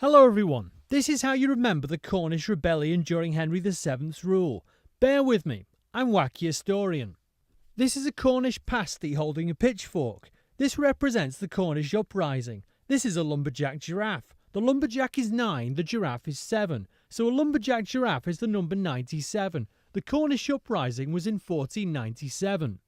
Hello everyone, this is how you remember the Cornish Rebellion during Henry VII's rule. Bear with me, I'm Wacky Historian. This is a Cornish pasty holding a pitchfork. This represents the Cornish uprising. This is a lumberjack giraffe. The lumberjack is 9, the giraffe is 7. So a lumberjack giraffe is the number 97. The Cornish uprising was in 1497.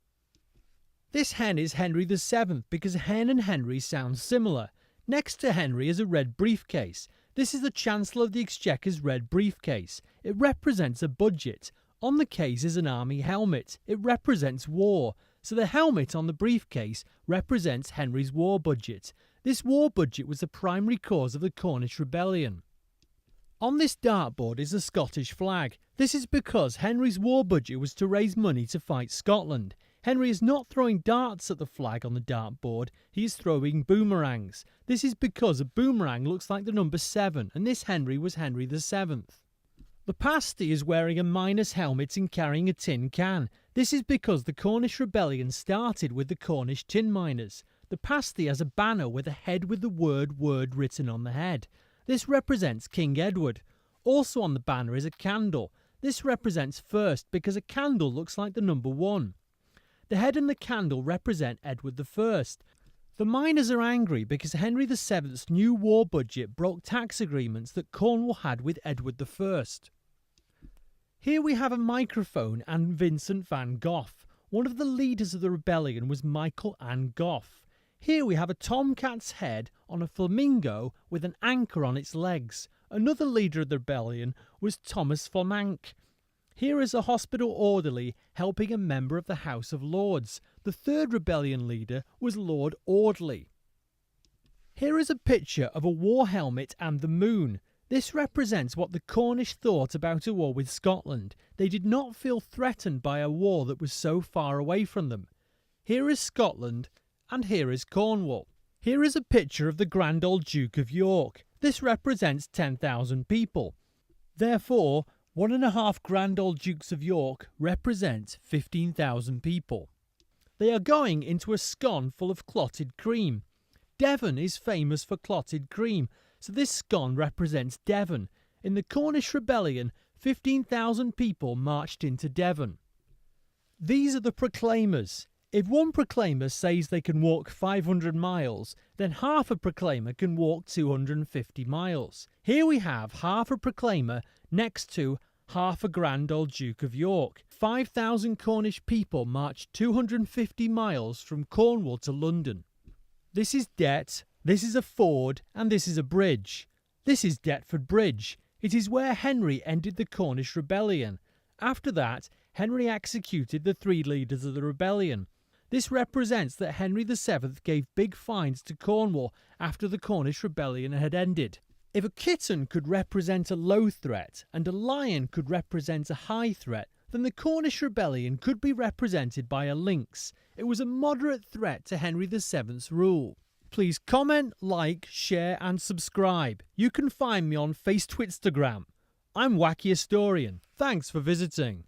This hen is Henry VII because hen and Henry sound similar. Next to Henry is a red briefcase. This is the Chancellor of the Exchequer's red briefcase. It represents a budget. On the case is an army helmet. It represents war. So the helmet on the briefcase represents Henry's war budget. This war budget was the primary cause of the Cornish Rebellion. On this dartboard is the Scottish flag. This is because Henry's war budget was to raise money to fight Scotland. Henry is not throwing darts at the flag on the dartboard, he is throwing boomerangs. This is because a boomerang looks like the number 7, and this Henry was Henry VII. The pasty is wearing a miner's helmet and carrying a tin can. This is because the Cornish Rebellion started with the Cornish tin miners. The pasty has a banner with a head with the word written on the head. This represents King Edward. Also on the banner is a candle. This represents first because a candle looks like the number 1. The head and the candle represent Edward I. The miners are angry because Henry VII's new war budget broke tax agreements that Cornwall had with Edward I. Here we have a microphone and Vincent van Gogh. One of the leaders of the rebellion was Michael van Gogh. Here we have a tomcat's head on a flamingo with an anchor on its legs. Another leader of the rebellion was Thomas Flamanck. Here is a hospital orderly helping a member of the House of Lords. The third rebellion leader was Lord Audley. Here is a picture of a war helmet and the moon. This represents what the Cornish thought about a war with Scotland. They did not feel threatened by a war that was so far away from them. Here is Scotland and here is Cornwall. Here is a picture of the Grand Old Duke of York. This represents 10,000 people. Therefore, 1.5 Grand Old Dukes of York represent 15,000 people. They are going into a scone full of clotted cream. Devon is famous for clotted cream, so this scone represents Devon. In the Cornish Rebellion, 15,000 people marched into Devon. These are the proclaimers. If one proclaimer says they can walk 500 miles, then half a proclaimer can walk 250 miles. Here we have half a proclaimer next to half a Grand Old Duke of York. 5,000 Cornish people marched 250 miles from Cornwall to London. This is Det, this is a ford, and this is a bridge. This is Deptford Bridge. It is where Henry ended the Cornish Rebellion. After that, Henry executed the 3 leaders of the rebellion. This represents that Henry VII gave big fines to Cornwall after the Cornish Rebellion had ended. If a kitten could represent a low threat and a lion could represent a high threat, then the Cornish Rebellion could be represented by a lynx. It was a moderate threat to Henry VII's rule. Please comment, like, share and subscribe. You can find me on Face Twitstagram. I'm Wacky Historian. Thanks for visiting.